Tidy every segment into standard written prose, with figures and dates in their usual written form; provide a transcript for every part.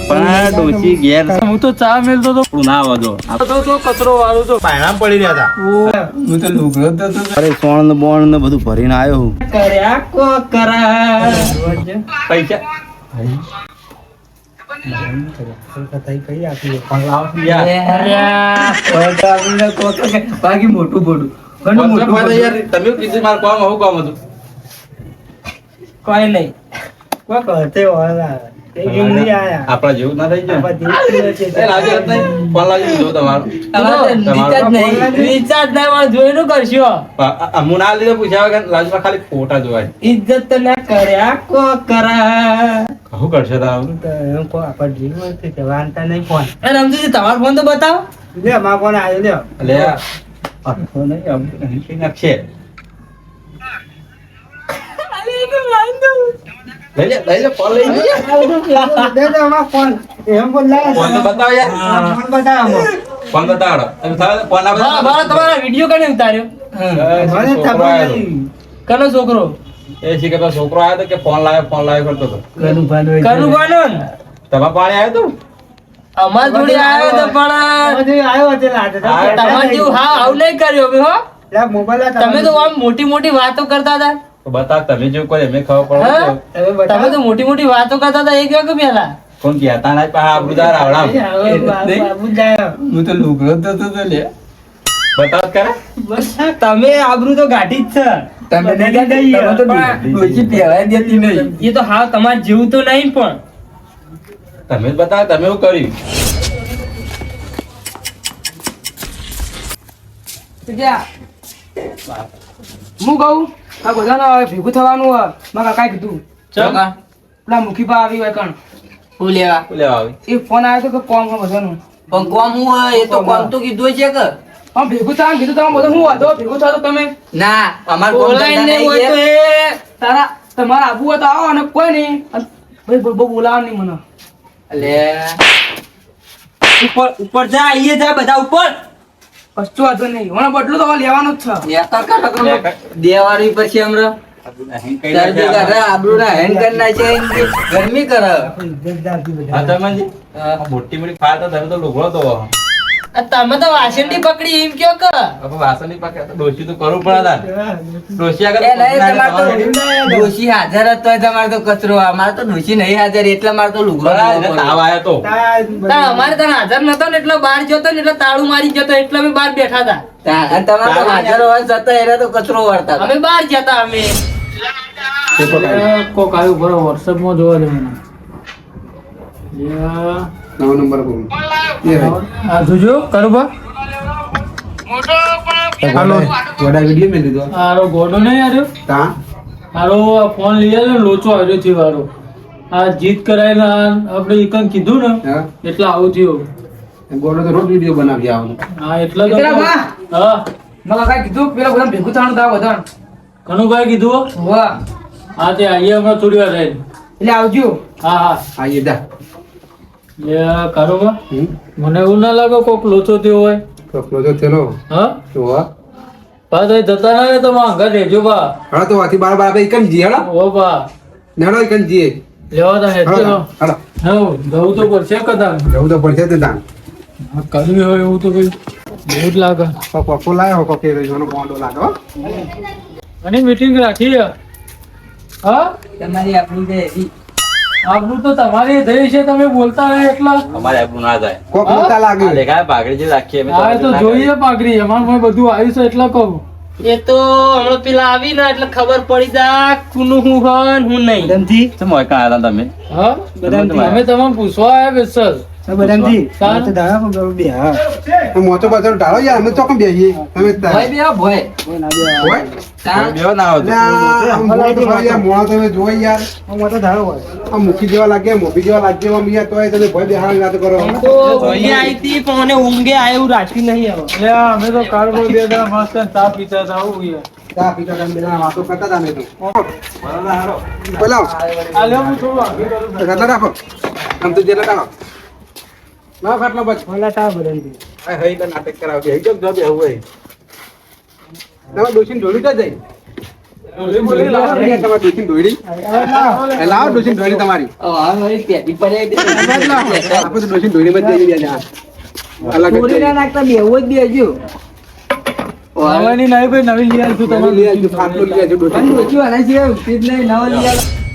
પણ ડોશી ઘેર હું તો ચા મેલતો તો ના વધો તો કચરો વાળું તો પાયણામાં પડી રહ્યા હતા. હું તો લુગડો તો અરે સોણ ને બોણ ને બધું ભરીને આવ્યો હું કર્યા કો કરા પૈસા બાકી મોટું બોડું ઘણું મોટું બોડું. તમે કીધું મારું કામ આવું કામ હતું કોઈ નહીં કોઈ કહતે વાળા એમ નહીં આયા આપડા જેવું ના થઈ જાય ફોન લાગી જો તમારું રિચાર્જ નહીં વાળું જોઈને કરશો હું ના લીધે પૂછ્યા વગર લાજમાં ખાલી ફોટા જોવાય ઇજ્જત તો ના કર્યા કો કરા શું કરશે તારું રમજીજી તમારો ફોન તો બતાવો લે મારો ફોન આવ્યો લ્યો લે ફોન નહીં આમ કઈ નાખશે લઈ લે ફોન લઈ લે ફોન તો બતાવો યાર ફોન બતાવો તમે થાય ફોન ના બતાવો તમારા વિડિયો કને ઉતાર્યો કનો છોકરો એ છે કે છોકરો આવ્યો તો કે ફોન લાવ્યો કરતો હતો કનું ભાનો તમારા પાણી આવ્યો તો અમાર જોડે આવ્યો તો પણ તમાર જેવું હા આવું નહીં કર્યો હવે હો તમે તો આમ મોટી મોટી વાતો કરતા હતા તો બતાવ તમે જેવું કોઈ એમને ખબર હા? પડે તમે તો મોટી મોટી વાતો કરતા હતા એક વાગે પહેલા કોણ કહેતા ના પા આબરૂદાર આવડા હું તો લુગડો તો લે બતાવ કરે તમે આબરૂ તો ગાઢી જ છે તમે ડોશી પહેરાય દેતી નહીં એ તો હા તમાર જેવું તો નહીં પણ તમે જ બતાવ તમે એવું કર્યું હું કહું આ બધાને ભેગું થવાનું મારા કાકા કીધું ચમ પેલા મુખી પા આવી હોય કણ હું લેવા લેવા આવી એ ફોન આવ્યો તો કે કોમ છે બધાનું પણ કોમ હું એ તો કોમ તો કીધું છે કે આમ ભેગું થવાનું કીધું તમે બધા હું વાંધો ભેગું થતો તમે ના અમાર કોમ બોલાય નહીં હોય તો એ તારા તમારા આબુ હોય તો આવો અને કોઈ નહીં અને ભાઈ બહુ બોલાવા નહીં મને લે ઉપર ઉપર જા આઈએ જા બધા ઉપર કશું વાંધો નહીં મને બદલું તો હવે લેવાનો જ છે નેતા કાકા દેવારી પછી હમણાં શરદી કરે આબરૂ ના હેન કર નાખે ગરમી કરે હા તમે મોટી મોટી ફાળ તો તમે તો લુગડો તો તમે તો વાસણ પકડી એમ કયો કે હવે વાસણ ની પાકે ડોશી તો કરવું પડે ડોશી આગળ એ નહીં તમાર તો ડોશી હાજર જ તોય તમારે તો કચરો અમારે તો ડોશી નહીં હાજર એટલે મારે તો લુગડો તાવ આવ્યો તો અમારે તને હાજર નતો ને એટલે બહાર જતો ને એટલે તાળું મારી જતો એટલે અમે બહાર બેઠા હતા અને તમારે તો હાજર હોય છતાં એને તો કચરો વાળતા અમે બહાર જતા અમે કોક આવ્યું બરો વોટ્સએપ માં જોવા દે મને નવો નંબર બોલ આ જોજો કરુબા હાલો વડા વિડિયો મેં લીધો આરો ગોડો નહીં આવ્યો તા આરો ફોન લઈ આવ્યો લોચો આવ્યો થી વારો આ જીત કરાયેલા આપણે એકન કીધું ને હા એટલે આવું થયું ગોળો તો રોજ વિડિયો બનાવી આવો હા એટલે તો બા. હા મને કાઈ કીધું પેલા બધા ભેગું થવાનું તા બધા કનુભાઈ કીધું વાહ હા તે આઈએ હમણાં થોડી વાર રહીને એટલે આવજો હા હા આઈએ દા એ કારોબા હમ મને એવું ના લાગે કોક લોચો થયો હોય તો તો ચલો હા તો વાહ બા તો જતા ના રહે તો માંગા રહેજો બા હા તો વાથી બાર બાર આપણે એકન જી હળો ઓ બા નેડો એકન જી લેવા તા હેજો હળો હળો જવું તો પડશે કદાચ જવું તો પડશે તે તાન કરવી હોય એવું તો કઈ બહુ જ લાગે કોકો લાયો કોકે જોનો બોન્ડો લાગો અને મીટિંગ રાખી હા તમારી આપણું જે આપણું તો તમારી થઈ છે તમે બોલતા રહે એટલા અમારે આપણું ના જાય કોક મોટા લાગે દેખાય પાઘડી જે રાખીએ અમે હા એ તો જોઈએ પાઘડી અમારે બધું આવ્યું છે એટલે કહું એ તો હમણાં પેલા આવી ને એટલે ખબર પડી જા કુનું હું હન હું નહીં શું મોય કાં હતા તમે હા અમે તમને પૂછવા આવ્યા બેસર મોટો બધો ઢાળો યાર અમે તો કેમ બેહીએ તમે ભય બે ભય બેવો ના આવતો મોણો તમે જોઈ યાર આ મૂકી જેવા લાગે મોભી જેવા લાગે આમ યાર તોય તમે ભય બેહાડ ના તો કરો તો ઊંઘે આવી હતી પણ મને ઊંઘે આવ્યું રાખ્યું નહીં હવે એટલે અમે તો કારબો બે દાડા મસ્ત ચા પીતા હતા આવું યાર ચા પીતા તમે બેના વાતો કરતા હતા અમે તો બોલાવ આ લે હું થોડું આગળ કરું ખાટલા રાખો આમ તો જેલા રાખો ના ખાટલો બચ ટા બરંદી આ હઈ તો નાટક કરાવજે હઈ જો જો બેહું હઈ તમે દોશીને ઢોલી તો જઈ તમારી ડોશીની દોયડી. એ લાવો ડોશીની દોયડી તમારી. આપણે તો ડોશીની દોયડીમાં જ જઈ રહ્યા છે. અલગ જ જઈએ. આવવાની નહીં ભાઈ, નવી લઈ આવશું તમે તમારે. લઈ આવજો, ખાટલો લઈ આવજો, ડોશીની.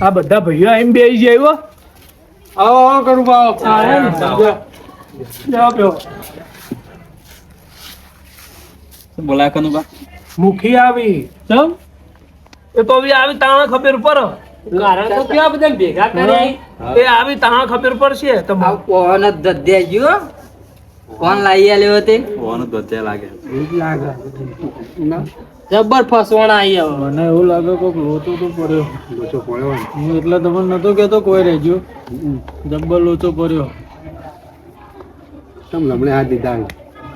આ બધા ભાઈઓ એમ બે આવી જાય. આવો આવો કરું બાપ. બોલાય કનું બા મુખી આવી ચમ એ તો બી આવી તાણે ખબર પર કારણ તો કેવા બધા ભેગા કર્યા એ આવી તાણે ખબર પડશે તમને. કોણ દદ્યા કોણ લાવી આલ્યો તે ઓનો દત્યા લાગે જબર ફસવાના આવી હવે મને એવું લાગે કોક લોચો તો પડ્યો. લોચો પડ્યો ને. હું એટલે તમને નતો કેતો કોઈ રહેજો. જબ્બર લોચો પડ્યો. તમ લમણે હાથ દીધા.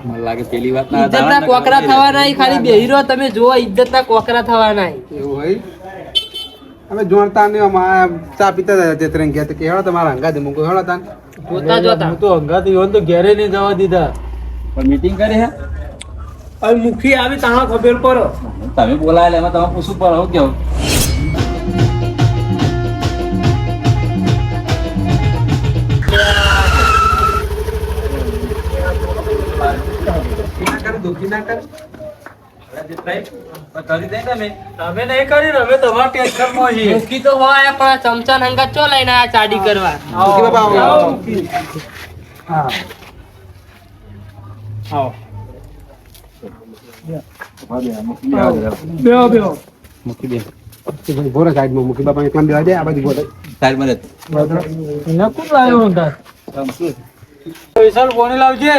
મને લાગે પેલી વાત ઇજ્જતના કોકરા થવાના ઈ ખાલી બેહી રહો તમે જુઓ ઇજ્જતના કોકરા થવાના ઈ. એવું હોય. અમે જોણતા નહીં, અમારા ચા પીતા હતા તે ત્રણ ગયા તો કે હેડો તમારા હંગાતે મૂકો, હેડો તાન. જોતા જોતા હું તો હંગાતી હોત તો ઘેરે નહીં જવા દીધા. પણ મીટિંગ કરી હે હવે મુખી આવી તાણે ખબર પડો. તમે બોલાયેલા એમાં તમે પૂછવું પડે હું કેવું તમે નહીં કરી ને હવે તમારા ટેન્શનમાં છીએ. મુખી તો હોય પણ આ ચમચા હંગાત ચો લઈને આ ચાડી કરવા મુખી બાપા આવો. આવો, મુખી. હા આવો બેહો બેહો. મૂકી દે ભોરે સાઈડમાં મુખી બાપા એકલા બેવા દે, આ બાજુ ભોરે. સાઈડમાં રહે એને કોણ લાવ્યો હંગાત? પૈસા કોને લાવજે?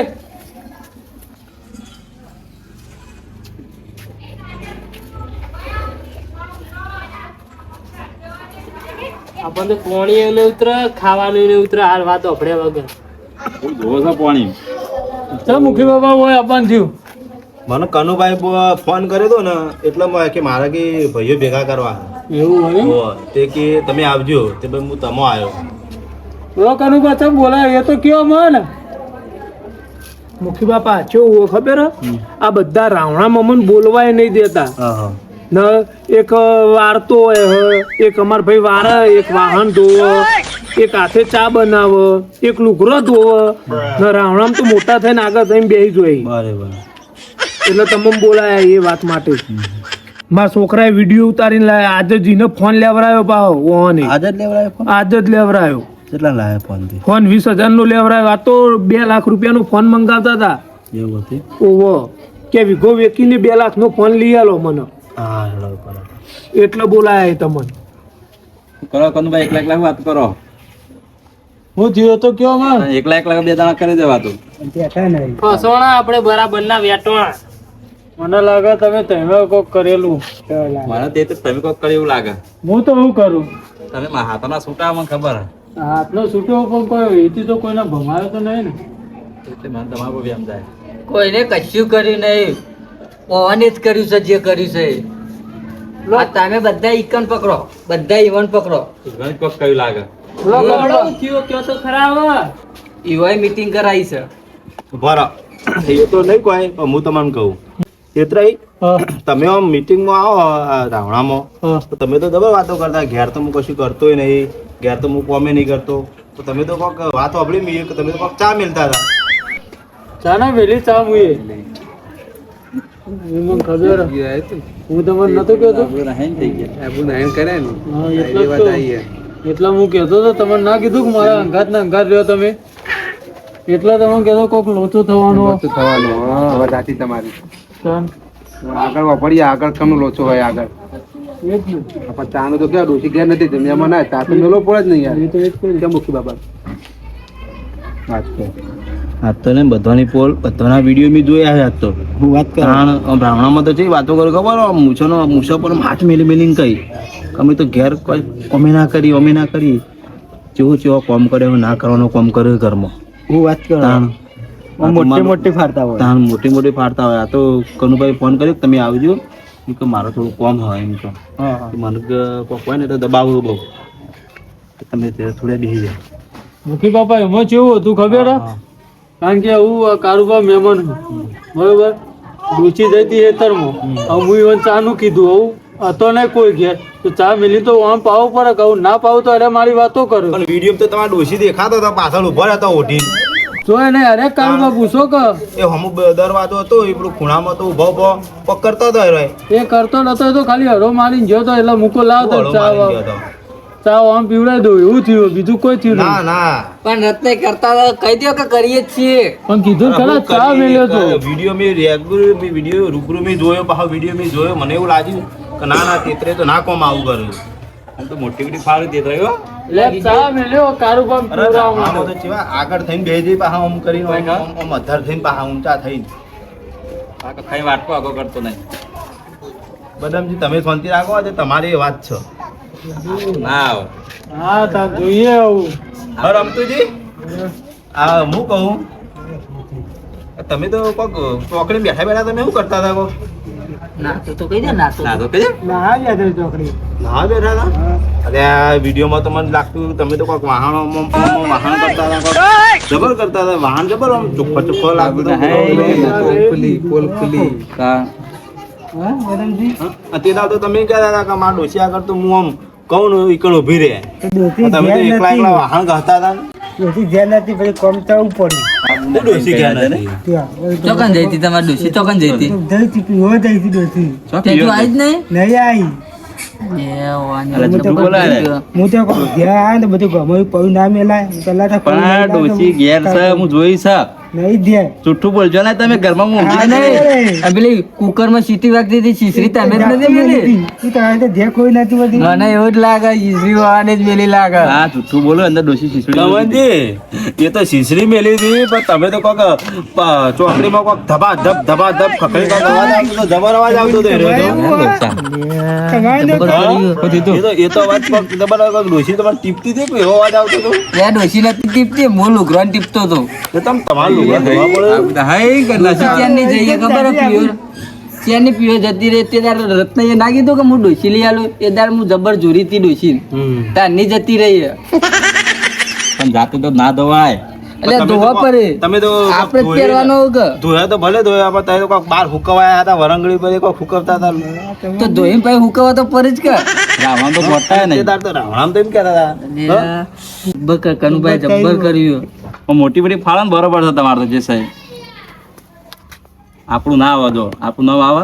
આપણને પોણી ને ઉતરે ખાવાનું ને ઉતરે હાલ વાત ઓફડે વગર જોવો છો પાણી ચાલ મુખી બાબા હોય આપવાનું થયું. મને કનુભાઈ ફોન કર્યો હતો ને એટલે કે મારા કે ભાઈઓ ભેગા કરવા એવું હોય હો, તે કે તમે આવજો તે ભાઈ હું તમો આવ્યો. તો કનું પાછા બોલાય એ તો કયો મને મુખી બાપા કેવું ખબર હે? આ બધા રાવણા મમન બોલવાય નહીં દેતા. ન એક વારતો હોય હ, એક અમાર ભાઈ વારે, એક વાહન ધોવે, એક હાથે ચા બનાવે, એક લુગરો ધોવે. ન રાવણામ તો મોટા થઈને આગળ થઈને બેસી જોઈ બરાબર. એટલે તમે બોલાયા એ વાત માટે. મારા છોકરાએ વિડીયો ઉતારીને લાયા. આજે જીને ફોન લેવરાયો પાહો ઓને આજે જ લેવડાયો ફોન? આજે જ લેવરાયો. કેટલા લાયા ફોન થી? ફોન 20,000 નો લેવરાયો. આ તો 2 લાખ રૂપિયાનો ફોન મંગાવતા હતા. એવું હતું? ઓહો કે વિગો વેકીને 2 લાખ નો ફોન લઈ આલો મને હા હેડો કરો. એટલે બોલાયા તમને. કરો કનુભાઈ એકલા એકલા વાત કરો હું થયો તો કયો માં એકલા એકલા બે દાણા કરી દે વાતો ફસવાના આપણે બરાબર ના વેટવાના મને લાગે તમે કોક કરેલું. મને તે તો તમે કોક કર્યું એવું લાગે હું તો શું કરું? તમે મારા હાથોના છૂટા મને ખબર હે. હાથનો છૂટો પણ કોઈ એથી તો કોઈને ભમાયો તો નહીં ને. એટલે મને તમારું બી સમજાય કોઈને કશું કર્યું નહીં ઓને જ કર્યું છે જે કર્યું છે આ તમે બધા ઈકન પકડો બધા ઈવન પકડો ઘણી કોક કયું લાગે કયો તો ખરાબ ઈવાય મીટિંગ કરાવી છે ઉભા રહો. એ તો નહીં કોઈ પણ હું તમને કહું તેતરાઈ હા, તમે આમ મીટિંગમાં આવો આ રાવણામાં હા. તો તમે તો ડબલ વાતો કરતા ઘેર તો હું કશું કરતોય નહીં, ઘેર તો હું કોમે નહીં કરતો. તો તમે તો કોક વાત સાંભળી મેં કે તમે તો કોક ચા મેલતા હતા. ચા ના વેલી ચા મુએ મને ખબર હે. હું તમને નતો કહેતો. થઈ ગયા આબુ નાયણ કરે ને. હા, એ એટલે જ વાત તો. આવી હે. એટલે હું કહેતો તો તમને ના કીધું કે મારા અંગાત ના અંગાત રહ્યો તમે એટલે તમે કહેતો કોક લોચો થવાનો. વસ્તુ થવાનું. હા, વાત સાચી તમારી. ચાલ, આગળ વાપરીએ, આગળ કમનો લોચો હોય આગળ. એ જ ને. પણ ચાનું તો ક્યાં ડોસી ઘેર નથી જમ્યામાં ના ચા તો મેલો પડે જ નહીં યાર. એ તો એ જ કહ્યું. કેમ મુખી બાબા વાત કર. આજ તો ને બધાની પોલ બધાના વિડીયો મેં જોયા છે. આજ તો હું વાત કરું બ્રાહ્મણામાં તો છે વાતો કરું ખબર મૂછો પર હાથ મેલી મેલીને કહી અમે તો ઘેર કોઈ અમે ના કરી ચેવો કોમ કરે ના કરવાનો કોમ કર્યો ઘરમાં. હું વાત કરું. મોટી ફાડતા હોય. મોટી ફાડતા હોય. આ તો કનુભાઈ ફોન કર્યો કે તમે આવજો કે મારો થોડું કોમ હોય એમ તો મને કોક હોય ને તો દબાવું બહુ તમે થોડા બેસી જાય. મુખી બાપા એમાં કેવું હતું ખબર હે? કારણ કે હું કારુબા મહેમાન છું. બરોબર રૂચી જતી હેતરમાં હવે હું ઈવન ચાનું કીધું હતો નહીં કોઈ ઘેર તો ચા મિલી તો આમ પાવું પડે કહું ના પાવું તો અરે મારી વાતો કરું પણ વિડીયો તો તમારે ડોશી દેખાતો હતો પાછળ ઉભો રહેતો ઓઢી જોય નહીં અરે કાળુબા પૂછો કે એ હમુ દરવાજો હતો એ પેલું ખૂણામાં તો ઉભો ઉભો પગ કરતો હતો એ એ કરતો નતો એ તો ખાલી હરો મારીને જોતો એટલે મૂકો લાવતો હળો ચા મારી ગયો હતો. ચા આમ પીવડાવી દઉં એવું થયું બીજું કોઈ થયું ના નહીં ના પણ રત્ને કરતા હતા, કહી દો કે કરીએ જ છીએ. પણ કીધું ખરા ચા મેલ્યો તો વિડીયો મેં રેગ્યુલર વિડીયો રૂબરૂ મેં જોયો પાછો વિડીયો મેં જોયો મને એવું લાગ્યું કે ના ના તેતરે તો ના કોમ આવું કર્યું આમ તો મોટી મોટી ફાળ તેતરે હો એટલે ચા મેલ્યો કાળુબા અરે પીવડાવવા આમાં માટે. તો ચેવા આગળ થઈને બેહી જઈ પાછા આમ કરીને આમ અધર થઈને પાછા ઊંચા થઈને ખાઈ વાટકો આગો કરતો નહીં બદામજી તમે શાંતિ રાખો આજે તમારી એ વાત છે ના આવે હા તાર જોઈએ આવું હા રમતુજી આ હું કહું તમે તો કોક ચોકડી બેઠા બેઠા તમે શું કરતા હતા કોક નાતો તો કહી દે, નાતો. ના તો કહેજે ના ગયા તે ચોકડી ના બેઠા હતા અરે આ વિડીયોમાં તો મને લાગતું તમે તો કોક વાહન કરતા હતા કોક જબર કરતા હતા વાહન જબર આમ ચોખ્ખો ચોખ્ખો લાગતું અત્યારે તો તમે કહેતા હતા કે મારા ડોસી આગળ તો હું આમ કહું ને ઈકણ ઉભી રહે તમે તો એકલા એકલા વાહન કહતા હતા હું ડોસી ગયા નથી ચોકન જઈ હતી તમારી ડોશી, ચોકન જઈ હતી. તે તું આવી જ નહીં? એ વાની અરે જબરું બોલાય ને. પણ આ ડોશી ઘેર છે હું જોઈ છે જુઠ્ઠું બોલજો ને તમે ઘરમાં હા, મૂંઝી નહીં. આ પેલી કુકરમાં સીટી વાગતી હતી, શીશરી તમે જ નથી મેલી? મને એવું જ લાગે શીશરી વાળાને જ મેલી લાગે. હા જુઠ્ઠું બોલો અંદર ડોશી શીશડી દમનજી એ તો શીશરી મેલી હતી પણ તમે તો કોક ચોકડીમાં કોક ધબા ધબ ખખડી કોક અવાજ આવતો તો જબર અવાજ આવતો હતો એ તો અવાજ કોક જબર કોક ડોશી તમારે ટીપતી હતી કોઈ એવો અવાજ આવતો હતો ત્યાં ડોશી નથી ટીપતી, હું લુગરાને ટીપતો હતો. તો તમે તમારું લુગડા ધોવા પડે ડોશી ત્યાંની જઈએ ખબર હે પ્યોર ત્યાંની પ્યોર જતી રહી તે દાડે રત્નએ ના કીધું કે હું ડોશી લઈ આલું એ દાડે હું જબર જોરી હતી ડોશી ત્યાંની જતી રહી હે. પણ જાતે તો ના ધોવાય એટલે ધોવા પડે, તમે તો આપણે જ પહેરવાનો કે ધોયા તો ભલે ધોયા પણ તમે તો કોક બાર હુકવાયા હતા વરંગડી પર કોક હુકવતા હતા તો ધોઈને પછી હુકવા તો પડે જ કે. રાવણ તો ખોટાય તે નહીં દાડ તો રાવણામ તો એમ કહેતા હતા કનુભાઈ જબ્બર કર્યું. પણ મોટી મોટી ફાળા ને બરોબર છે તમારે તો જે સાહેબ આપણું ના આવે જો આપણું ના આવે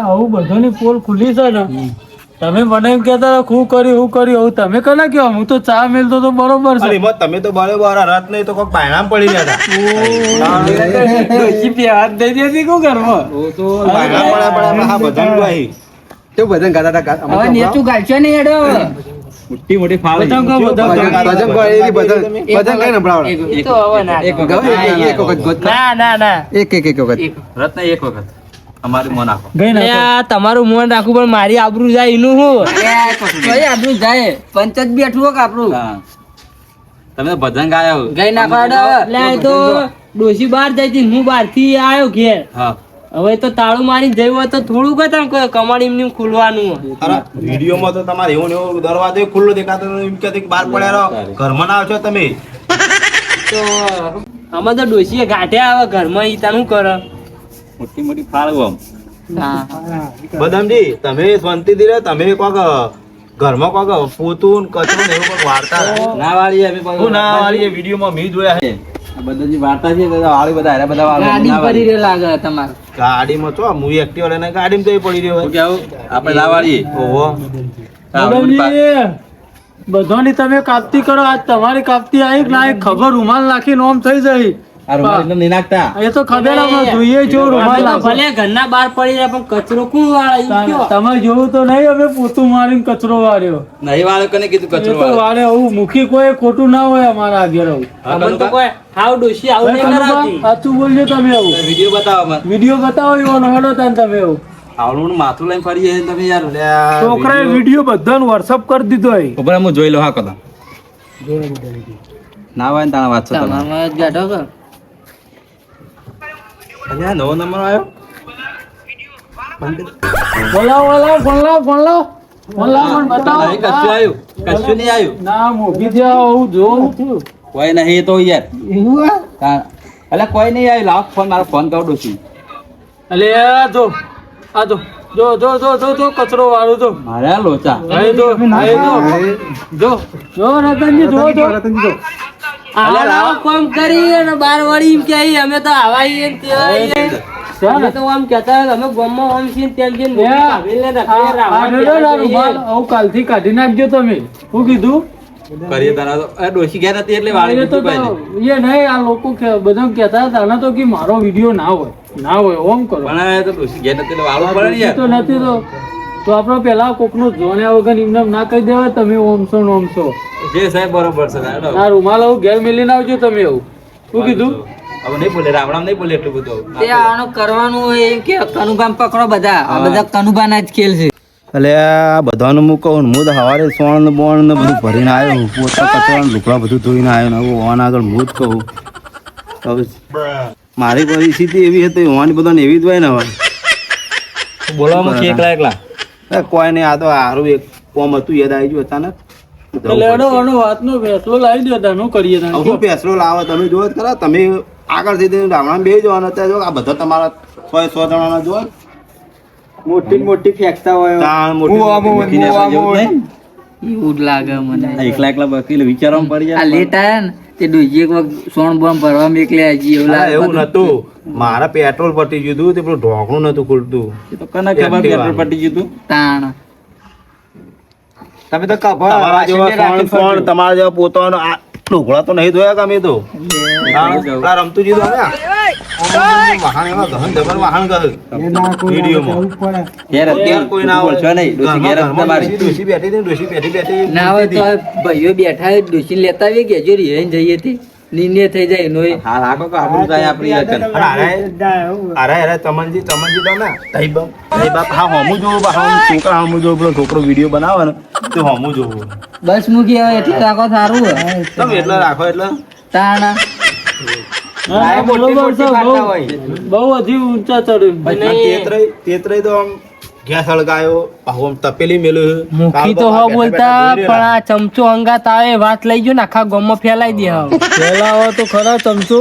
આવું બધાની પોલ ખુલ્લી છે ને તમે મને એમ કહેતા હતા હું કર્યું હવે તમે કને કયો હું તો ચા મેલતો તો બરોબર અરે છે એમાં તમે તો બરોબર રત નહીં તો કોક પાયણામ પડી ગયા હતા ડોશી પે હાથ દઈ દેતી શું કરવા પાયણામ પડ્યા હા બધાનું આહી હવે નેચું ગાલશો નહીં હેડો. મોટી મોટી ફાળ એ તો હવે ના. ના ના રત્ન એક વખત અમારી મન આપો તમારું મન રાખવું પણ મારી આબરૂ જાય એનું શું કઈ આબરૂ જાય પંચાયત બેઠું હો કે આપણું હા. તમે તો ભજન ગાયા હો. ગઈ નાખવા તો ડોશી બહાર જાય છે, હું બહાર થી આવ્યો ઘેર. હા હવે તો તાળું મારી જયું હોય તો થોડું કઈ કમાડ એમની ખુલવાનું. અરે વિડીયોમાં તો તમારે એવું ને એવું દરવાજો ખુલ્લો દેખાતો હતો, એમ કે બહાર પડ્યા રહો ઘરમાં ના આવશો તમે તો આમાં તો ડોશીએ ગાંઠે આવે ઘરમાં ઈ તાનું કરે. મોટી મોટી ફાળ આમ બદામજી તમે શાંતિથી રહો તમે કોક ઘરમાં કોક પોતું ને કચરો ને એવું કોક વાળતા હતા. ના વાળી અમે પણ હું ના વાળી એ વિડીયોમાં મેં જોયા છે આ બધા જે વાર્તા છે બધા વાળી બધા હારે બધા વાળી. ગાડી ના પડી વાળી. રહ્યો લાગે તમારે. ગાડીમાં તો હું એક્ટિવા લઈને ગાડીમાં તો પડી રહ્યો શું કેવું આપણે ના વાળીએ ઓહો બધાની તમે કાપતી કરો આજ તમારી કાપતી આવી કે ના એ ખબર રૂમાલ નાખીને ઓમ થઈ જાય આ રૂમાલ એટલે નહીં નાખતા એ તો ખબર આપણે જોઈએ જો રૂમાલ નાખો. ભલે ઘરના બહાર પડી જાય પણ કચરો કોણ વાળે ઈ કયો? તમે જોયું તો નહીં અમે પોતું મારીને કચરો વાળ્યો નહીં વાળો કને કીધું એ કચરો તો વાળો વાળે આવું મુખી કોઈ ખોટું ના હોય અમારા આગળ આવું અમને તો કોઈ હાવ ડોશી આવું નહીં કરાવતી. સાચું બોલજો તમે આવું વિડીયો બતાવો મને વિડીયો બતાવો એવો હેડો તાન તમે આવું આવડું માથું લઈને ફરીએ છે તમે યાર છોકરાએ વિડીયો બધાને વોટ્સઅપ કરી દીધો હોય ઉપર હું જોઈ લો હા કદા ના હોય ને તારા વાત છે તમે તમારમાં જ ગાઢો કે? અહીંયા નવો નંબર આવ્યો ફોન લાવ મને બતાવો નહીં, કશું આવ્યું કશું નહીં આવ્યું ના મોભી દે આવું જો કોઈ નહીં તો યાર એટલે કોઈ નહીં આવ્યું લાવ ફોન મારો ફોન કરો ડોસી અલે આ જો જો જો જો જો જો કચરો વાળું તો મારે આ લોચા જો રતનજી જો જો આવા કામ કરી અને બાર વાળી એમ કે અમે તો આવા આવીએ ને તેવા આવીએ. અમે તો આમ કહેતા અમે ગામમાં આમ છીએ ને તેમ છીએ ને મોટી ભાભીને રખાય રાવણ કાલથી કાઢી નાખજો તમે શું કીધું કરીએ તારા તો આ ડોશી ગયા નથી એટલે વાળી એ તો દીધું ભાઈ એ નહીં આ લોકો બધા કહેતા હતા આના તો કે મારો વિડીયો ના હોય ઓમ કરો પણ આ તો ડોશી ગયા નથી એટલે વાળવું પડે ને યાર તો નથી તો આપણે પેલા કોકનું જોણ્યા વગર એમને ના કહી દેવાય તમે ઓમસો ને ઓમસો જે સાહેબ બરોબર છે તારો. આ રૂમાલ આવું ઘેર મેલીને આવજો તમે એવું શું કીધું હવે નહીં બોલે રાવણામ નહીં બોલે એટલું બધું તે આનું કરવાનું હોય એમ કે કનુભામ પકડો બધા આ બધા કનુભાના જ ખેલ છે. એટલે આ બધાનું હું કહું ને, હું તો સવારે સોણ ને બોણ ને બધું ભરીને આવ્યો, પોતા કચરા ને લુગડા બધું ધોઈને આવ્યો ને હવે ઓન આગળ હું જ કહું. હવે મારી પરિસ્થિતિ એવી હતી, ઓવાની બધાને એવી જ હોય ને હવે બોલવામાં કે એકલા એકલા કોઈ નહીં. આ તો સારું એક કોમ હતું યાદ આવી ગયું અચાનક. વાતનો ફેસલો લાવી દો તાનું કરીએ હવે શું ફેસલો લાવો તમે જોવો જ ખરા. તમે આગળ જઈને રાવણા બે જો અને અત્યારે જો આ બધા તમારા 100 જણાના જો મોટી મોટી ફેંકતા હોય તાણ મોટી એવું જ લાગે મને. એકલા એકલા બકીલ વિચારવામાં પડી આ જાય. લેટ આયા ને તે ડોજી એક વખત સોણ બોણ ભરવા મેકલે હજી એવું ના, લાગે. એવું નતું. મારા પેટ્રોલ પટી ગયું હતું, તે પેલું ઢોકણું નતું ખુલતું. એ તો કને ખબર પેટ્રોલ પટી ગયું તું. તાણ તમે તો તમારા જેવા ફોન તમારા જેવા પોતાનો આ ઢોકળા તો નહીં ધોયા કે અમે તો. આ રમતુજી તો આવ્યા. વાહન એવા ગહન જબર વાહન કરે વિડીયોમાં. ઘેર અત્યારે કોઈ ના બોલશો નહીં. ડોશી ઘેર જ તમારી. ડોશી બેઠી હતી, ડોશી બેઠી ના હોય તો ભાઈઓ બેઠા હોય ડોસી લેતા આવીએ કે હજુ રીહીને જઈએ તે નીને થઈ જાય એનોય. હા રાખો કે આપણું જાય આપણી અકલ. અરે તમનજી તો ના તઈ બાપ હા હમું જોવું છોકરા હમું જોવું. પેલો છોકરો વિડીયો બનાવે ને તો હમું જોવું. બસ મૂકી હવે એટલે રાખો સારું હોય. તમે એટલે રાખો એટલે તાણ બહુ હજી ઊંચા ચડ્યું તેતરાઈ તો આમ ગેસ હળગાયો, પાછું આમ તપેલી મેલ્યું. મુખી તો હો બોલતા પણ આ ચમચો અંગાત આવે વાત લઈ ગયો ને આખા ગામમાં ફેલાઈ દે હવે. ફેલાવો તો ખરા ચમચો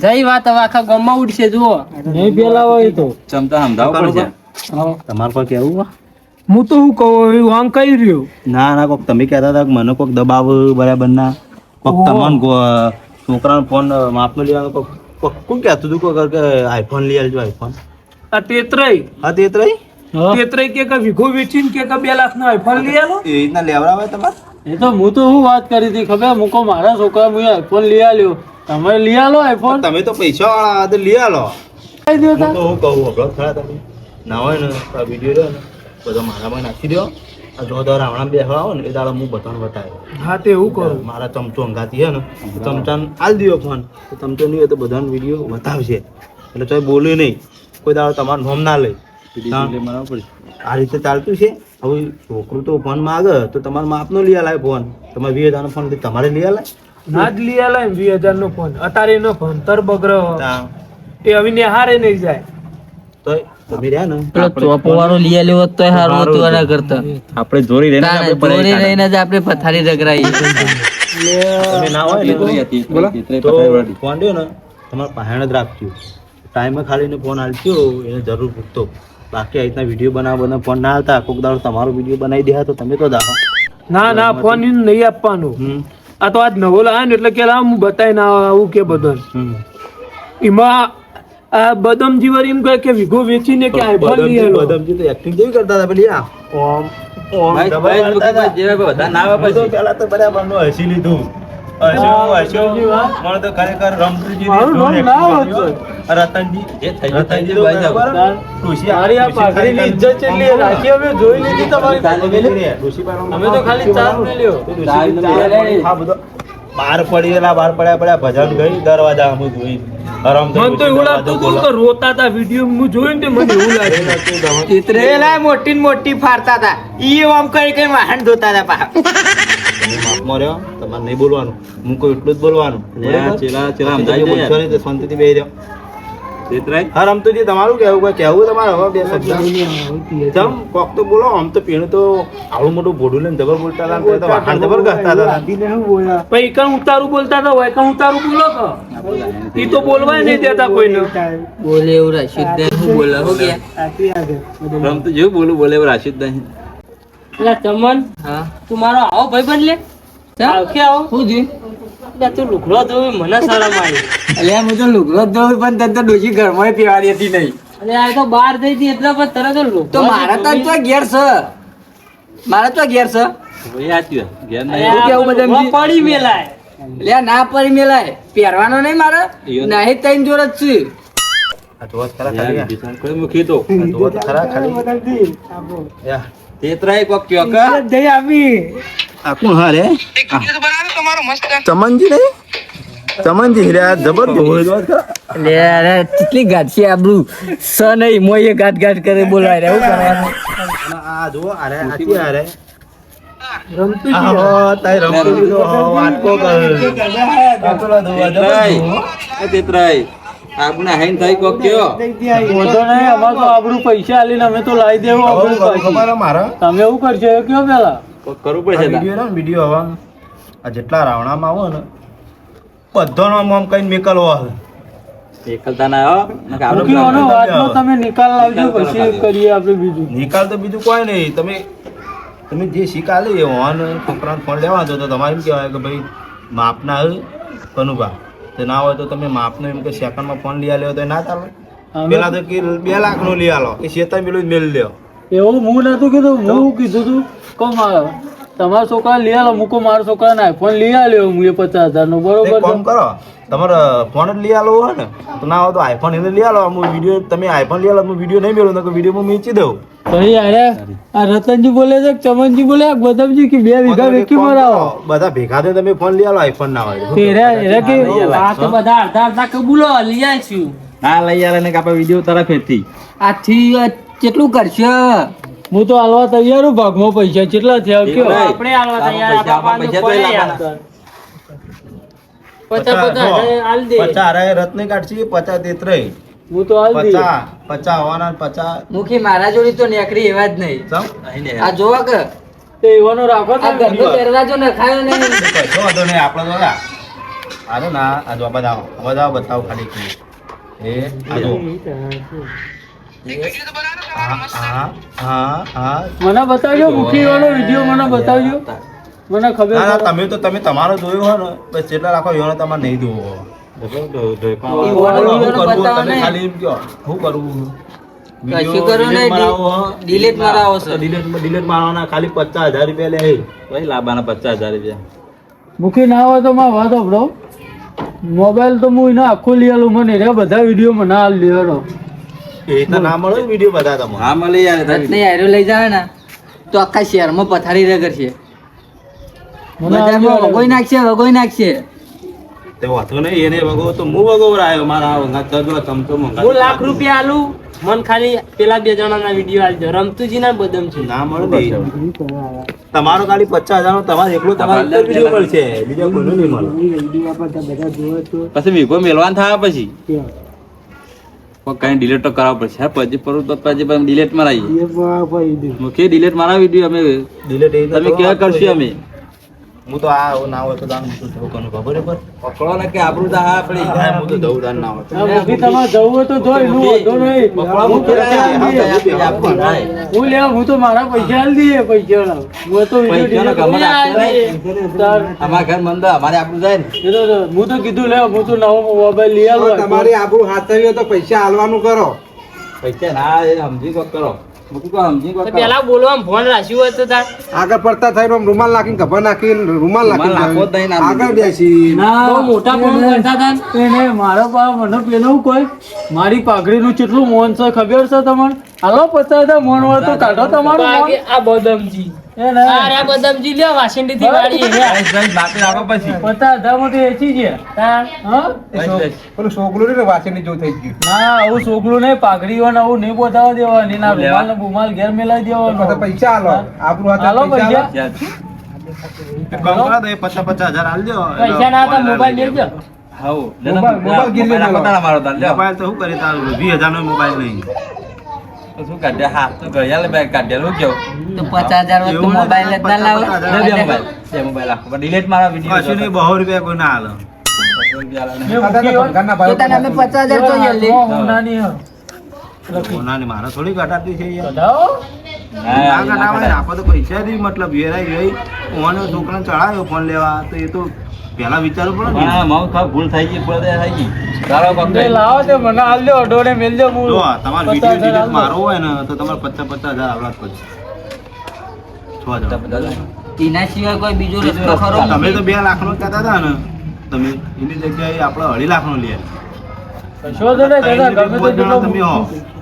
જઈ વાત હવે આખા ગામમાં ઉડશે જુઓ. નહીં ફેલાવો એ તો ચમચા સમજાવવું પડશે. તમારે પર કેવું? હું તો શું કહું આમ કઈ રહ્યો ના કોક તમે કહેતા હતા કે મને કોક દબાવ બરાબર ના કોક તમને છોકરાનો ફોન માપનો લેવાનો કોક કોણ કહેતું હતું કોક કે આઈફોન લઈ આવજો આઈફોન. આ તેતરાઈ હા તેતરાઈ કે વીઘો વેચીને કે 2 લાખ નો આઈફોન લઈ આલો. એ રીતના લેવડાવે તમારે. એ તો હું તો શું વાત કરી હતી ખબર મૂકો મારા છોકરા હું આઈફોન લઈ આલ્યો તમે લઈ આલો આઈફોન તમે તો પૈસા વાળા તો લઈ આલો. કઈ દો હું તો હું કહું હબળો ખરા તમે ના હોય ને આ વિડીયો રહ્યો ને બધો મારામાં નાખી દો. આ જો દર રાવણા બેસવા આવો ને એ દાડો હું બધાને બતાવ્યો. હા તે એવું કરું મારા ચમચો અંગાતી હે ને ચમચાને આલ દિયો ફોન. ચમચો નહીં હોય તો બધાને વિડીયો બતાવશે એટલે ચોય બોલ્યું નહીં. કોઈ દાડો તમારું નામ ના લે. આ રીતે ચાલતું છે. હવે છોકરું તો ફોન માંગે તો તમારા માપનો લઈ આલાય ફોન. તમારે 20,000 નો ફોન તમારે લઈ આલાય. ના જ લઈ આલાય 20,000 નો ફોન અત્યારે નો ફોન તર બગડો એ હવે નિહારે નહીં જાય તો તમે રહ્યા ને પેલો ચોપો વાળો લઈ આલ્યો હોત તોય સારું હતું આના કરતા. આપણે જોરી રહીને તાણે જોડે રહીને જ આપણે પથારી રગડાઈએ. તમે ના હોય ને બોલો. તો ફોન રહ્યો ને તમારે પાહેણ જ રાખજો. ટાઈમે ખાલી ને ફોન આલજો એને જરૂર પૂછતો. બાકી આ રીતના વિડીયો બનાવવાનો ફોન ના આવતા કોક દાડો તમારો વિડીયો બનાવી દે તો તમે તો દાખો. ના ફોન નહીં આપવાનું. આ તો આજ નવો લાવ્યો ને એટલે કે લાવ હું બતાવી ના આવું કે બધું એમાં આ બદામ જીવર એમ કહે કે વીઘો વેચીને કે આઈફોન લઈ આલો. બદામજી તો એક્ટિંગ જેવી કરતા હતા પેલી આ ઓમ ભાઈ, ડબલ ભાઈ, કરતા હતા. જેવા બધા ના આવે પછી. પેલા તો બરાબર નું હસી લીધું. હસ્યો. મને તો ખરેખર રમતુજી મારું નામ ના આવતું. રતનજી જે થઈ ગયું થઈ રતનજી ગયું, તો ભાઈ જાઓ. બરાબર. ડોશી મારી આ પાઘડીની ઇજ્જત કેટલી રાખી અમે જોઈ લીધી તમારી અમે તો ખાલી ચાર મેલ્યો બહાર પડ્યા ભજન ગઈ દરવાજા અમે જોઈ મને તો એવું લાગતું હતું કે રોતા હતા વિડીયો હું જોયું ને મને એવું લાગે મોટી મોટી ફાડતા હતા ઈ આમ કઈ વાહન ધોતા હતા પા. માપમાં રહ્યો તમારે નહીં બોલવાનું. હું કોઈ એટલું જ બોલવાનું. ચેલા સમજાઈ જાય. બોલશો નહીં તો શાંતિથી બેસી રહ્યો. ચેતરાય હા રમતુજી તમારું કેવું તમારે હવે બે શબ્દ જમ કોક તો બોલો આમ તો પીણું તો આવડું મોટું ભોડું લઈને જબર બોલતા હતા ને તો વાહણ જબર કરતા હતા પછી એકણ ઉતારું બોલતા હતા હોય એકણ ઉતારું બોલો કે ઈ તો બોલવાય નહીં દેતા કોઈને બોલે એવું રાશિદ હું બોલે હો ગયા રમતું જેવું બોલે એવું રાશિદ નહીં એટલે ચમન હા તું મારો આવો ભાઈ બન લે ચાલ કે આવો શું થયું એટલે તું લુગડો જોઈ મને શરમ આવી અલ્યા હું તો લુગડો જ દઉં પણ તને તો ડોશી ઘરમાં પીવાડી હતી નહીં અને આ તો બહાર જઈ હતી એટલે પણ તરત જ લુગડો તો મારા તો ઘેર છે મારા તો ઘેર છે ભાઈ આચ્યું ઘેર અરે નહીં આ કેવું બધા લુગડો પડી મેલાય લ્યા ના પડી મેલાય પહેરવાનો નહીં મારે નહીં તૈન જોર જ છે આ જોત ખરા ખાલી આ. વિભીષણ કોઈ મૂકી તો આ જોત ખરા ખાલી યા. ચેતરાય કોક કયો કે જઈ આવી આ કોણ હા રે ચમનજી નહીં ચમનજી રે આ જબર જોત ખરા. લે અરે કેટલી ગાંઠ છે આબરૂ સ નહીં મોય ગાંઠ ગાંઠ કરે બોલાય રે શું કરવાનું અને આ જુઓ અરે આથી અરે આહો તાય રમતુજી તો વાટકો કર કાતોલા દોવા ચેતરાય એ ચેતરાય આપણે હાઈન થઈ કોક કયો વાંધો નહીં અમારે તો આબરૂ પૈસા આલીને અમે તો લાવી દેવું આબરૂ પાછી. ખબર મારા તમે એવું કરજો એ કયો પેલા કોક કરવું પડશે તાર. વિડીયો હવે આ જેટલા રાવણામાં આવો ને બધાનો આમ કઈ મેકલવો હશે એકલતા ના આવો ને કે મૂકી આપણે વાનો વાતનો તમે નિકાલ લાવજો પછી કરીએ આપણે બીજું નિકાલ તો બીજું કોઈ નહીં તમે જે શીખા લઈ હોન છોકરાને ફોન લેવા દો તો તમારે એમ કહેવાય કે ભાઈ માપના કનુભા તો ના હોય તો તમે માપનો એમ કે સેકન્ડમાં ફોન લઈ આલ્યો તો ના ચાલે પેલા તો કે 2 લાખનો લઈ આલો કે શેતા પેલું જ મેળ લ્યો એવું હું નતું કીધું હું કીધું તું કોમ તમારા છોકરા લઈ આલો મૂકો મારા છોકરાને આઈફોન લઈ આલ્યો હું 50,000 નો એક બરોબર કામ કરો તમારે ફોન જ લઈ આલો હોય ને તો ના હોય તો આઈફોન એને લઈ આલો હું વિડીયો તમે આઈફોન લઈ આલો હું વિડીયો નહીં મેળવું તો વિડીયો હું વેચી દઉં ભાઈ અરે આ રતનજી બોલે છે કે ચમનજી બોલે આ ગૌતમજી કે 2 વીઘા વેચી મરાવો બધા ભેગા થઈને તમે ફોન લઈ આલો આઈફોન ના હોય તો. એરા કે આ તો બધા અડધા અડધા કબૂલો લઈ આવીશું ના લઈ આલે ને કે આપણે વિડીયો તરફ હેતી આથી કેટલું કરશે હું તો હાલવા તૈયાર હું ભાગમાં પૈસા કેટલા થયા કયો ભાઈ. આપણે આલવા તૈયાર પૈસા તો આપણે લાવવાના. પડે યાર. પચાસ આલ દે 50 અરે રત્ન કાઢશી 50 તેત્રય હું તો હાલ દે 50 હોવાના 50 મુખી મારા જોડી તો નેકરી એવા જ નહીં સમ આ જોવા કે તે એવાનો રાખો આ તો ઘરનો દરવાજો નખાયો નહીં કશો વાંધો નહીં આપણે તો આનો ના આ જો બતાવો બતાવો ખાલી કે એ આ જો હા મને બતાવજો મુખી વાળો વિડિયો મને બતાવજો મને ખબર ના પડે. તમે તમારો જોયો હોય ને બસ જેટલા રાખો એનો તમારે નહીં જોવો ઈ વાળો વિડીયો બતાવો તમે ને. ખાલી એમ કહો શું કરવું કશું કરો નહીં, delete મરાવો છો. ડિલીટ મારવાના ખાલી 50,000 રૂપિયા લે ભાઈ લાવવાના 50,000 રૂપિયા મુખી ના હોય તો માં વાત આપડો મોબાઈલ તો હું એને આખો લઈ આલું મને રે બધા વિડીયો મને હાલ લેવાનો એ તો ના મળે વિડીયો બધા તમે હા મળે યાર રત્ને હાર્યો લઈ જાય ને તો આખા શહેરમાં પથારી રગર છે મને હાલ બજારમાં વગોઈ નાખશે તે વાતો નહીં એને વગો તો હું વગોવરાયો મારા વગા તજો તમતો હું મંગા ₹1,00,000 આલું મન ખાલી પેલા 2 જણાના વિડીયો આલજો રમતુજી ના બદમજી ના મળે તમારો ખાલી 50,000 નો તમારે એકલો તમારે વિડીયો મળશે બીજો કોઈનો નહીં મળે પછી વીઘો મેલવાન થાય પછી કઈ ડિલીટ તો કરાવવું પડશે હા પછી પર તો પછી પણ ડિલીટ મરાવી મુખી ડિલીટ મારા વિડીયો અમે ડિલીટ એ તમે કેવા કરશો અમે હું તો આ ના હોય તો દાન શું થવું કોનું ખબર હે પર પકડો ને કે આપણું તો હા આપણી હા, હું તો દઉં દાન ના હોય આ મુખી તમારે જવું હોય તો જોઈ નું વાંધો નહીં પકડો મુખી હું લે હું તો મારા પૈસા હાલ દઈએ પૈસા હું તો પૈસાનો ગમન આપશે નહીં. તાર અમારા ઘર મંદ અમારે આપણું જાય ને એ તો હું તો કીધું લે હું તો નવો મોબાઈલ લઈ આલું તમારી આબરૂ હાથવી તો પૈસા હાલવાનું કરો પૈસા ના એ સમજી કોક કરો મુખી કો સમજી કોક તો કરો પેલા બોલવામાં ફોન રાખ્યું હોય તો તાર આગળ પડતા થઈને આમ રૂમાલ નાખીને ખભા નાખીને રૂમાલ નાખો જ નહીં, નાખીને ના આગળ બેસી બહુ મોટા ફોન કરતા હતા ને. એને મારા પા મને પેલું કોઈ મારી પાઘડીનું કેટલું મોન છે ખબર છે તમને હાલો 50,000 મોન હોય તો કાઢો તમારું મોન. આ બદમજી એ નહીં. આ બદમજી લ્યો વાસંડી થી વાળી એને. બાપી રાખો પછી 50,000 માં તો વેચી ગયા તાર. હા પેલું છોકરું ને વાસણી જેવું થઈ ગયું ના આવું છોકરું નહીં પાઘડી હોય ને આવું નહીં બતાવવા દેવાની ના રૂમાલ ને બુમાલ ઘેર મેલાઈ બધા દેવાનો પૈસા હાલો આબરૂ હાલો હાથે પૈસા હાલો. પૈસા એક કામ કરો તો એ 50,000 હાલ દો પૈસા ના હતા મોબાઈલ લેજો હાઉ મોબાઈલ ગીરવી મેલો. મારો તાર લ્યો મોબાઈલ તો શું કરે તારું 20,000 નો મોબાઈલ નહીં તો શું કાઢ્યા હા તો ઘડિયાળ બે કાઢ્યા શું કેવું તો 50,000 વખત તો મોબાઈલ જ ના લાવો બે મોબાઈલ આખો ડિલીટ મારા વિડિયો કશું નહીં 200 રૂપિયા કોઈ ના હાલે ભંગારના તો ભાઈ તને અમે 50,000 તો લે કોનાની મારે થોડી ઘટાડતી છે યાર બતાવો ના ઘટાડે આપણે તો પૈસા થી મતલબ વેરાઈ ફોન છોકરાને ચડાવ્યો ફોન લેવા તો એ તો પહેલા વિચારવું પડે ને પણ માઉસ ખાવ ભૂલ થઈ ગઈ થઈ ગઈ તારો પકડે લાવો તે મને આલ્યો ડોરે મેલજો હું જો તમારો વિડિયો ડિલીટ મારો હોય ને તો તમારે 50,000 આવવા જ પડશે 6,000 એના સિવાય કોઈ બીજો રસ્તો ખરો તમે તો 2 લાખ નો કહેતા હતા ને તમે એની જગ્યાએ આપણે 2.5 લાખ નો લઈએ કશો તો નહીં દાદા ગમે તે જેટલો તમે હો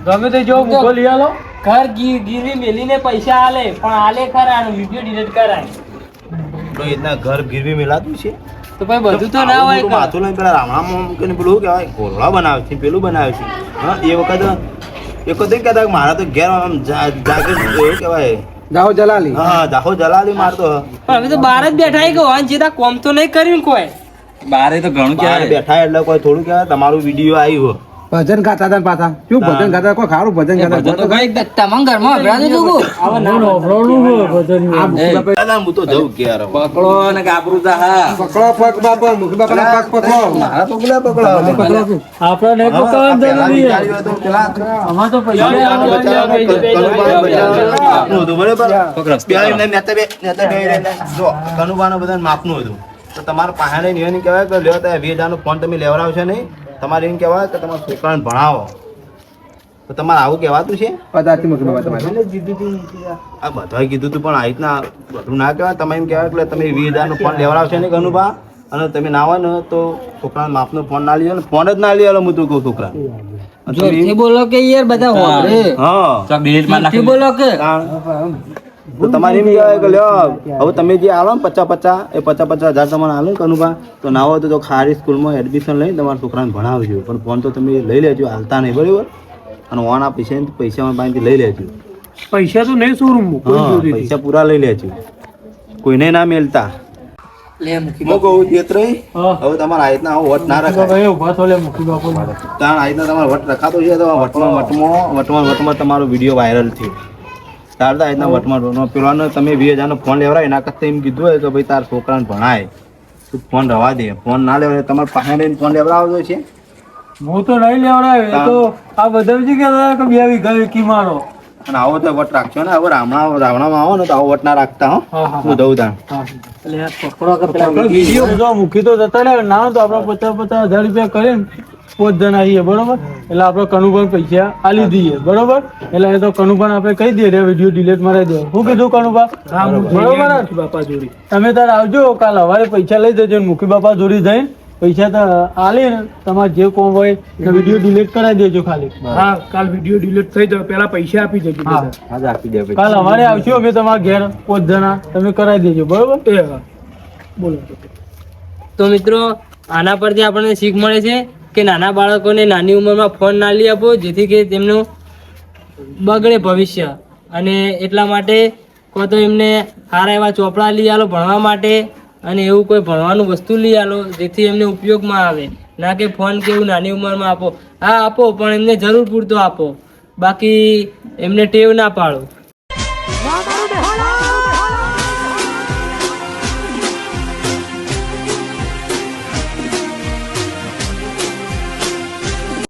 ગમે તે જો મૂકો લઈ આલો ઘર ગીરવી મેલીને પૈસા આલે પણ આલે ખરા વિડિયો ડિલીટ કરાય તો એટલા ઘર ગીરવી મેલાતું છે તો ભાઈ બધું તો ના હોય મોટું માથું લઈને પેલા રામણામાં મૂકીને પેલું શું કહેવાય ઘોરડા બનાવે છે પેલું બનાવે છે હા એ વખત કહેતા કે મારા તો ઘેર આમ જાગે એવું કહેવાય જાઓ જલાલી હા દાખો જલાલી મારતો પણ અમે તો બહાર જ બેઠા કે વાન જેતા કોમ તો નહીં કર્યું ને કોઈ બારે તો ઘણું બહાર કહેવાય બેઠા એટલે કોઈ થોડું કહેવાય તમારું વિડીયો આવ્યું ભજન ગાતા હતા ને પાછા શું ભજન ગાતા કોઈ ખારું ભજન ભજન તો ગાતા કઈ તમામ ઘરમાં અભરાતું હતું આ મુખી બાપા દાદા હું તો જઉં કે યાર પકડો ને ગાબરું જા હા પકડો પગ બાપા મુખી બાપા પગ પકડો મારા તો પેલા પકડો આપણે નહીં પકડવાનું પેલા જરૂરી વિચાર્યું હતું પેલા આમાં તો પૈસા માપનું હતું બરાબર પકડો. બે નેતા બે જો કનુબાનું બધા માપનું હતું તો તમારા પાસે લઈને એવું કહેવાય કે લ્યો તો 20,000 નો ફોન તમે લેવડાવશો નહીં તમારે એમ કહેવાય કે તમારા છોકરાને ભણાવો તો તમારે આવું કહેવાતું છે પદાર્થી મુખી બાપા તમારે આ બધાએ કીધું હતું પણ આ રીતના બધું ના કહેવાય તમે એમ કહેવાય કે તમે 20,000 નો ફોન લેવડાવશો નહીં કનુબા અને તમે ના હોય ને તો છોકરાને માપનો ફોન ના લઈ ને ફોન જ ના લઈ હું તો કહું છોકરા જોરથી બોલો કે યાર બધા હોબરે હા ચોક ડિલીટ માં જોરથી બોલો કે તો તમારે એમ કહેવાય કે લ્યો હવે તમે જે આલો ને 50,000 એ 50,000 તમારે આલો ને કનુભા તો ના હોય તો ખારી સ્કૂલમાં એડમિશન લઈને તમારા છોકરાને ભણાવજો પણ ફોન તો તમે લઈ લેજો હાલતા નહીં બરાબર અને ઓન આ પૈસા પાસેથી લઈ લેજો પૈસા તો નહીં શોરૂમ હા પૈસા પૂરા લઈ લેજો કોઈને ના મેલતા લે મૂકી હું કહું ચેતરાઈ હવે તમારા આ રીતના વટ ના રખાય ઉભા થો લે મૂકી બાપુ કારણ આ રીતના તમારો વટ રખાતો છે તો વટમાં તમારો વિડીયો વાયરલ થયો તારતા રીતના વટમાં પેલાનો તમે 20,000 નો ફોન લેવડાય એના કરતા એમ કીધું હોય કે ભાઈ તારા છોકરાને ભણાય તું ફોન રવા દે ફોન ના લેવડાય તમારે પાસે લઈને ફોન લેવડાવજો છે હું તો નહીં લેવડાવ્યો એ તો આ બધા જ કહેતા કે 2 વીઘા વેચી મારો અને આવો તો વટ રાખશો ને હવે રાવણામાં આવો ને તો આવો વટ ના રાખતા હો હું દઉં તાણ વિડીયો જો મૂકી તો જતા રહે ના તો આપણે 50,000 રૂપિયા કરીને 5 જણ આવીએ બરોબર એટલે આપણે કનુભાઈ પૈસા આલી દઈએ બરોબર એટલે એ તો કનુભાઈ આપણે કહી દઈએ વિડીયો ડિલીટ મારી દે શું કીધું કનુભા બરોબર બાપા જોડી તમે તાર આવજો કાલ સવારે પૈસા લઈ જજો મુખી બાપા જોડી જઈને પૈસા તો આલી ને તમારે જે કોમ હોય વિડીયો ડિલીટ કરાવી દેજો ખાલી હા કાલ વિડીયો ડિલીટ થઈ જાય પેલા પૈસા આપી દેજો હા આપી દે કાલ અમારે આવશો અમે તમારા ઘેર 5 જણા તમે કરાવી દેજો બરોબર એ હા બોલો તો મિત્રો આના પરથી આપણને શીખ મળે છે કે નાના બાળકોને નાની ઉંમરમાં ફોન ના લઈ આપો જેથી કે તેમનું બગડે ભવિષ્ય અને એટલા માટે કોઈ તો એમને સારા એવા ચોપડા લઈ આલો ભણવા માટે અને એવું કોઈ ભણવાનું વસ્તુ લઈ આલો જેથી એમને ઉપયોગમાં આવે ના કે ફોન કે એવું નાની ઉંમરમાં આપો હા આપો પણ એમને જરૂર પૂરતો આપો બાકી એમને ટેવ ના પાડો